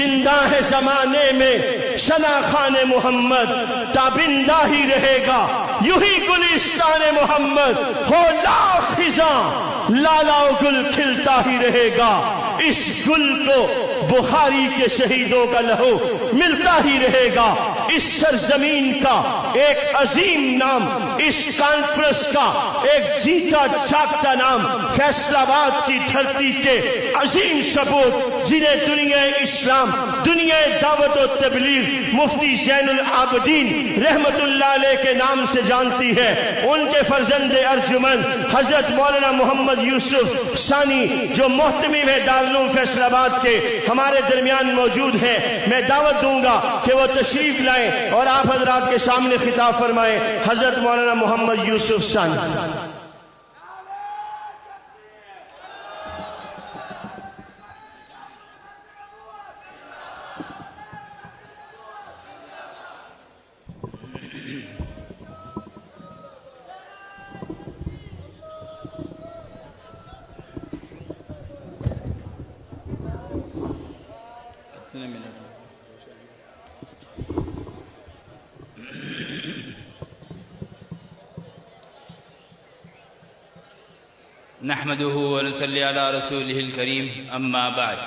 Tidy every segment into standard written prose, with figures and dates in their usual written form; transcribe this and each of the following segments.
زندہ ہے زمانے میں شنا خان محمد، تابندہ ہی رہے گا یوں ہی گلستان محمد، ہو لاکھ خزاں لالا و گل کھلتا ہی رہے گا، اس گل کو بخاری کے شہیدوں کا لہو ملتا ہی رہے گا۔ اس سرزمین کا ایک عظیم نام، اس کانفرنس کا ایک جیتا جاگتا نام، فیصل آباد کی دھرتی کے عظیم ثبوت جنہیں دنیا اسلام، دنیا دعوت و تبلیغ مفتی زین العابدین رحمت اللہ علیہ کے نام سے جانتی ہے، ان کے فرزند ارجمند حضرت مولانا محمد یوسف ثانی جو محتمیم ہے دارالعلوم فیصل آباد کے ہمارے درمیان موجود ہیں۔ میں دعوت دوں گا کہ وہ تشریف لائیں اور آپ حضرات کے سامنے خطاب فرمائیں۔ حضرت مولانا محمد یوسف ثانی۔ نحمده ونصلي على رسوله الكريم اما بعد۔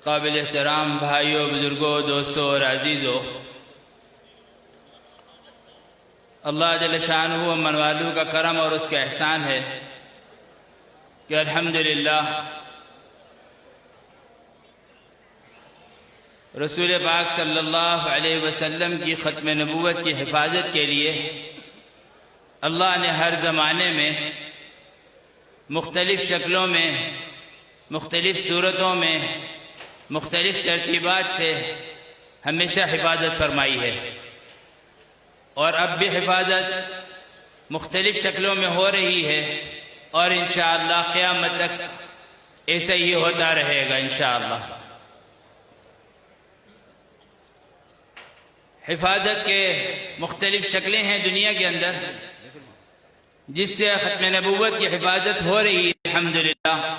قابل احترام بھائیوں، بزرگوں، دوستوں اور عزیزوں، اللہ جل شانہ امن والوں کا کرم اور اس کا احسان ہے کہ الحمدللہ رسول پاک صلی اللہ علیہ وسلم کی ختم نبوت کی حفاظت کے لیے اللہ نے ہر زمانے میں مختلف شکلوں میں، مختلف صورتوں میں، مختلف ترتیبات سے ہمیشہ حفاظت فرمائی ہے، اور اب بھی حفاظت مختلف شکلوں میں ہو رہی ہے، اور انشاءاللہ قیامت تک ایسا ہی ہوتا رہے گا انشاءاللہ۔ حفاظت کے مختلف شکلیں ہیں دنیا کے اندر جس سے ختم نبوت کی حفاظت ہو رہی ہے الحمدللہ،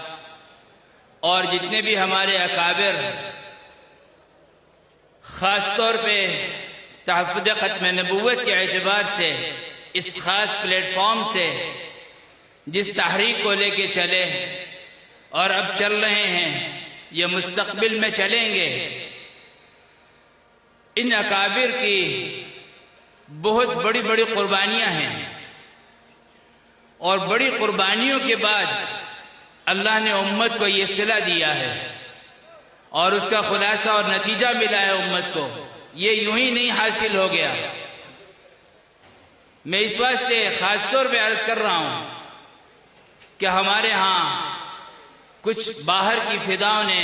اور جتنے بھی ہمارے اکابر خاص طور پہ تحفظ ختم نبوت کے اعتبار سے اس خاص پلیٹ فارم سے جس تحریک کو لے کے چلے اور اب چل رہے ہیں، یہ مستقبل میں چلیں گے، ان اکابر کی بہت بڑی بڑی قربانیاں ہیں، اور بڑی قربانیوں کے بعد اللہ نے امت کو یہ صلہ دیا ہے، اور اس کا خلاصہ اور نتیجہ ملا ہے امت کو، یہ یوں ہی نہیں حاصل ہو گیا۔ میں اس بات سے خاص طور پہ عرض کر رہا ہوں کہ ہمارے ہاں کچھ باہر کی فضاؤں نے،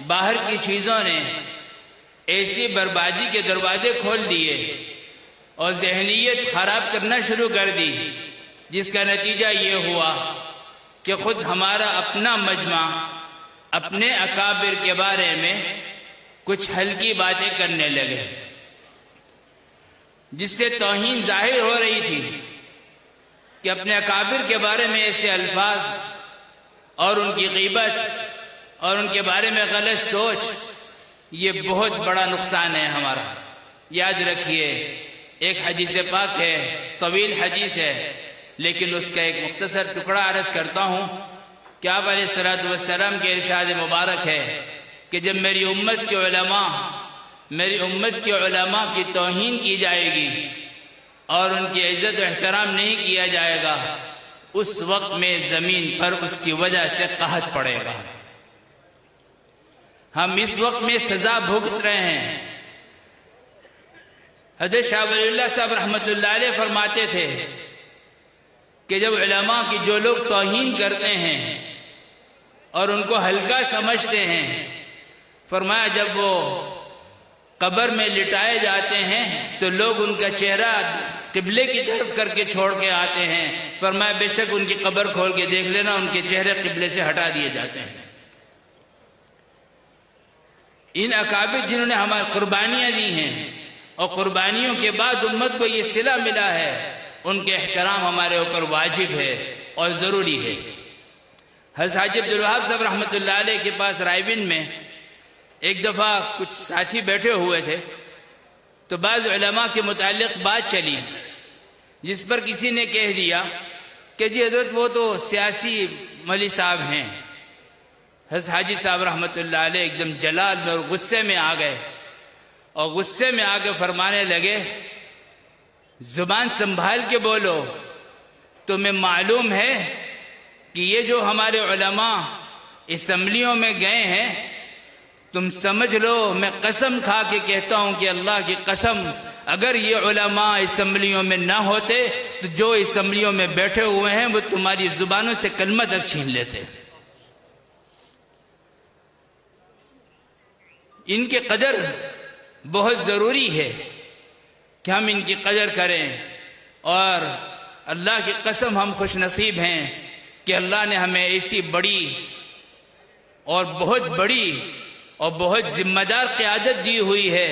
باہر کی چیزوں نے ایسی بربادی کے دروازے کھول دیے اور ذہنیت خراب کرنا شروع کر دی، جس کا نتیجہ یہ ہوا کہ خود ہمارا اپنا مجمع اپنے اکابر کے بارے میں کچھ ہلکی باتیں کرنے لگے، جس سے توہین ظاہر ہو رہی تھی کہ اپنے اکابر کے بارے میں ایسے الفاظ اور ان کی غیبت اور ان کے بارے میں غلط سوچ، یہ بہت بڑا نقصان ہے ہمارا۔ یاد رکھیے، ایک حدیث پاک ہے، طویل حدیث ہے، لیکن اس کا ایک مختصر ٹکڑا عرض کرتا ہوں کہ آپ علیہ الصلوۃ والسلام کے ارشاد مبارک ہے کہ جب میری امت کے علماء کی توہین کی جائے گی اور ان کی عزت و احترام نہیں کیا جائے گا، اس وقت میں زمین پر اس کی وجہ سے قحط پڑے گا۔ ہم اس وقت میں سزا بھگت رہے ہیں۔ حضرت شاہ ولی اللہ صاحب رحمۃ اللہ علیہ فرماتے تھے کہ جب علماء کی جو لوگ توہین کرتے ہیں اور ان کو ہلکا سمجھتے ہیں، فرمایا جب وہ قبر میں لٹائے جاتے ہیں تو لوگ ان کا چہرہ قبلے کی طرف کر کے چھوڑ کے آتے ہیں، فرمایا بے شک ان کی قبر کھول کے دیکھ لینا، ان کے چہرے قبلے سے ہٹا دیے جاتے ہیں۔ ان اکابر جنہوں نے ہماری قربانیاں دی ہیں اور قربانیوں کے بعد امت کو یہ صلہ ملا ہے، ان کے احترام ہمارے اوپر واجب ہے اور ضروری ہے۔ حضرت حاجی عبدالوہاب صاحب رحمۃ اللہ علیہ کے پاس رائے بند میں ایک دفعہ کچھ ساتھی بیٹھے ہوئے تھے تو بعض علماء کے متعلق بات چلی، جس پر کسی نے کہہ دیا کہ جی حضرت وہ تو سیاسی مولوی صاحب ہیں۔ حضرت حاجی صاحب رحمۃ اللہ علیہ ایک دم جلال میں اور غصے میں آ گئے، اور غصے میں آ کے فرمانے لگے زبان سنبھال کے بولو، تمہیں معلوم ہے کہ یہ جو ہمارے علماء اسمبلیوں میں گئے ہیں، تم سمجھ لو میں قسم کھا کے کہتا ہوں کہ اللہ کی قسم اگر یہ علماء اسمبلیوں میں نہ ہوتے تو جو اسمبلیوں میں بیٹھے ہوئے ہیں وہ تمہاری زبانوں سے کلمہ تک چھین لیتے۔ ان کی قدر بہت ضروری ہے کہ ہم ان کی قدر کریں، اور اللہ کی قسم ہم خوش نصیب ہیں کہ اللہ نے ہمیں ایسی بڑی اور بہت بڑی اور بہت ذمہ دار قیادت دی ہوئی ہے،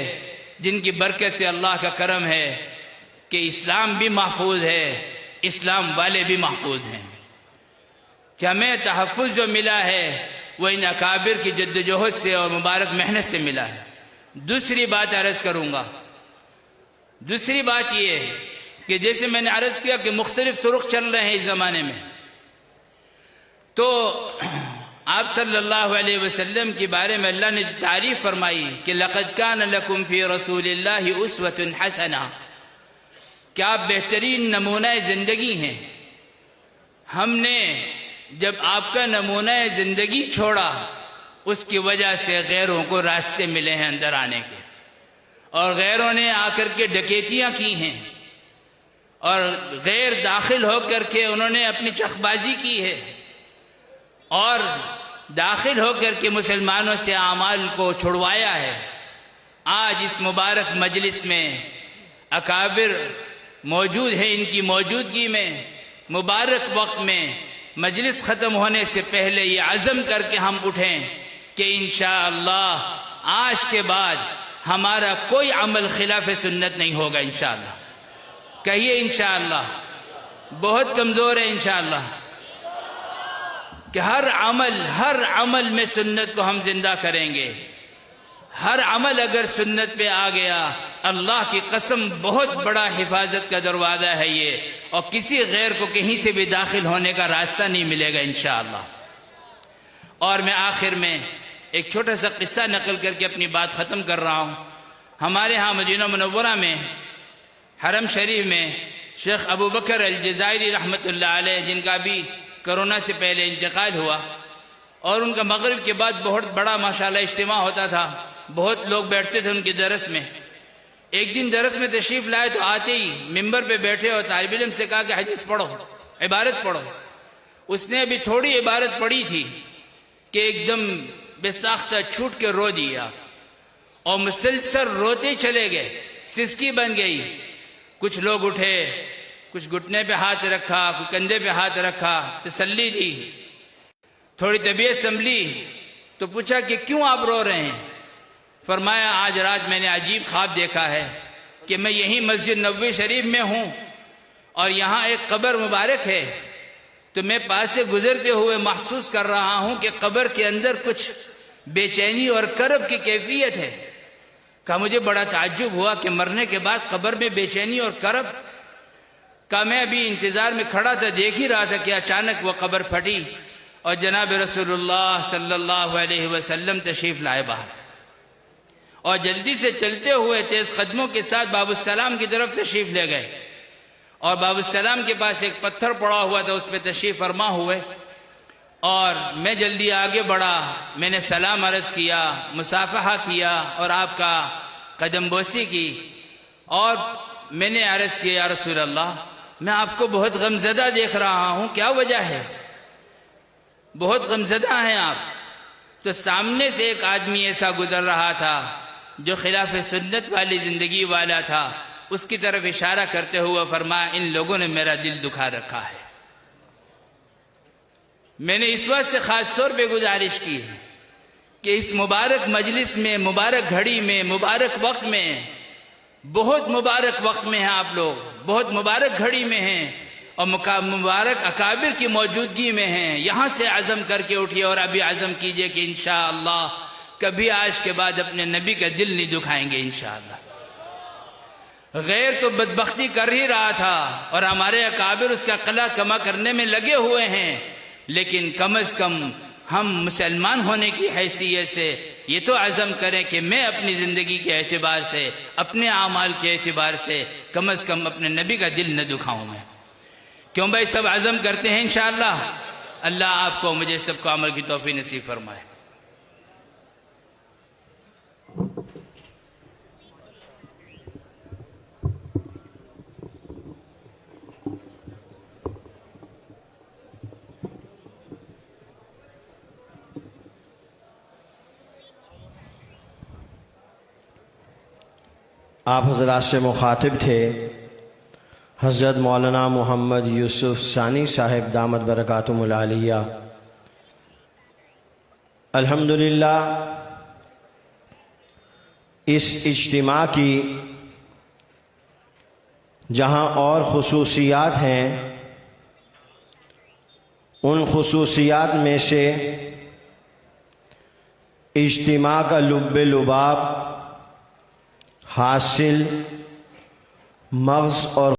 جن کی برکت سے اللہ کا کرم ہے کہ اسلام بھی محفوظ ہے، اسلام والے بھی محفوظ ہیں، کہ ہمیں تحفظ جو ملا ہے وہ ان اکابر کی جدوجہد سے اور مبارک محنت سے ملا ہے۔ دوسری بات عرض کروں گا، دوسری بات یہ ہے کہ جیسے میں نے عرض کیا کہ مختلف طرق چل رہے ہیں اس زمانے میں، تو آپ صلی اللہ علیہ وسلم کے بارے میں اللہ نے تعریف فرمائی کہ لَقَدْ كَانَ لَكُمْ فِي رَسُولِ اللَّهِ أُسْوَةٌ حَسَنَةٌ، کہ آپ بہترین نمونہ زندگی ہیں۔ ہم نے جب آپ کا نمونہ زندگی چھوڑا اس کی وجہ سے غیروں کو راستے ملے ہیں اندر آنے کے، اور غیروں نے آ کر کے ڈکیتیاں کی ہیں، اور غیر داخل ہو کر کے انہوں نے اپنی چخ بازی کی ہے، اور داخل ہو کر کے مسلمانوں سے اعمال کو چھڑوایا ہے۔ آج اس مبارک مجلس میں اکابر موجود ہیں، ان کی موجودگی میں مبارک وقت میں مجلس ختم ہونے سے پہلے یہ عزم کر کے ہم اٹھیں کہ انشاءاللہ آج کے بعد ہمارا کوئی عمل خلاف سنت نہیں ہوگا انشاءاللہ۔ کہیے انشاءاللہ۔ بہت کمزور ہے انشاءاللہ کہ ہر عمل میں سنت کو ہم زندہ کریں گے۔ ہر عمل اگر سنت پہ آ گیا، اللہ کی قسم بہت بڑا حفاظت کا دروازہ ہے یہ، اور کسی غیر کو کہیں سے بھی داخل ہونے کا راستہ نہیں ملے گا انشاءاللہ۔ اور میں آخر میں ایک چھوٹا سا قصہ نقل کر کے اپنی بات ختم کر رہا ہوں۔ ہمارے ہاں مدینہ منورہ میں حرم شریف میں شیخ ابو بکر الجزائری رحمۃ اللہ علیہ، جن کا بھی کرونا سے پہلے انتقال ہوا، اور ان کا مغرب کے بعد بہت بڑا ماشاءاللہ اجتماع ہوتا تھا، بہت لوگ بیٹھتے تھے ان کے درس میں۔ ایک دن درس میں تشریف لائے تو آتے ہی ممبر پہ بیٹھے اور طالب علم سے کہا کہ حدیث پڑھو، عبارت پڑھو۔ اس نے ابھی تھوڑی عبارت پڑھی تھی کہ ایک دم بے ساختہ چھوٹ کے رو دیا، اور مسلسل روتے چلے گئے، سسکی بن گئی۔ کچھ لوگ اٹھے، کچھ گھٹنے پہ ہاتھ رکھا، کوئی کندھے پہ ہاتھ رکھا، تسلی دی۔ تھوڑی طبیعت سنبھلی تو پوچھا کہ کیوں آپ رو رہے ہیں؟ فرمایا آج رات میں نے عجیب خواب دیکھا ہے کہ میں یہیں مسجد نبوی شریف میں ہوں، اور یہاں ایک قبر مبارک ہے، تو میں پاس سے گزرتے ہوئے محسوس کر رہا ہوں کہ قبر کے اندر کچھ بے چینی اور کرب کی کیفیت ہے۔ کہا مجھے بڑا تعجب ہوا کہ مرنے کے بعد قبر میں بے چینی اور کرب۔ کہا میں ابھی انتظار میں کھڑا تھا، دیکھ ہی رہا تھا کہ اچانک وہ قبر پھٹی، اور جناب رسول اللہ صلی اللہ علیہ وسلم تشریف لائے باہر، اور جلدی سے چلتے ہوئے تیز قدموں کے ساتھ باب السلام کی طرف تشریف لے گئے، اور باب السلام کے پاس ایک پتھر پڑا ہوا تھا، اس پہ تشریف فرما ہوئے، اور میں جلدی آگے بڑھا، میں نے سلام عرض کیا، مصافحہ کیا، اور آپ کا قدم بوسی کی، اور میں نے عرض کیا یا رسول اللہ میں آپ کو بہت غمزدہ دیکھ رہا ہوں، کیا وجہ ہے؟ بہت غمزدہ ہیں آپ۔ تو سامنے سے ایک آدمی ایسا گزر رہا تھا جو خلاف سنت والی زندگی والا تھا، اس کی طرف اشارہ کرتے ہوئے فرمایا ان لوگوں نے میرا دل دکھا رکھا ہے۔ میں نے اس وقت سے خاص طور پہ گزارش کی ہے کہ اس مبارک مجلس میں، مبارک گھڑی میں، مبارک وقت میں، بہت مبارک وقت میں ہیں آپ لوگ، بہت مبارک گھڑی میں ہیں، اور مبارک اکابر کی موجودگی میں ہیں، یہاں سے عزم کر کے اٹھیے اور ابھی عزم کیجئے کہ انشاءاللہ کبھی آج کے بعد اپنے نبی کا دل نہیں دکھائیں گے انشاءاللہ۔ غیر تو بدبختی کر ہی رہا تھا اور ہمارے اکابر اس کا قلع کما کرنے میں لگے ہوئے ہیں، لیکن کم از کم ہم مسلمان ہونے کی حیثیت سے یہ تو عزم کریں کہ میں اپنی زندگی کے اعتبار سے، اپنے اعمال کے اعتبار سے کم از کم اپنے نبی کا دل نہ دکھاؤں میں۔ کیوں بھائی سب عزم کرتے ہیں انشاءاللہ؟ اللہ آپ کو مجھے سب کو عمل کی توفیق نصیب فرمائے۔ آپ حضرات سے مخاطب تھے حضرت مولانا محمد یوسف ثانی صاحب دامت برکاتہم العالیہ۔ الحمدللہ اس اجتماع کی جہاں اور خصوصیات ہیں، ان خصوصیات میں سے اجتماع کا لب لباب حاصل مغز اور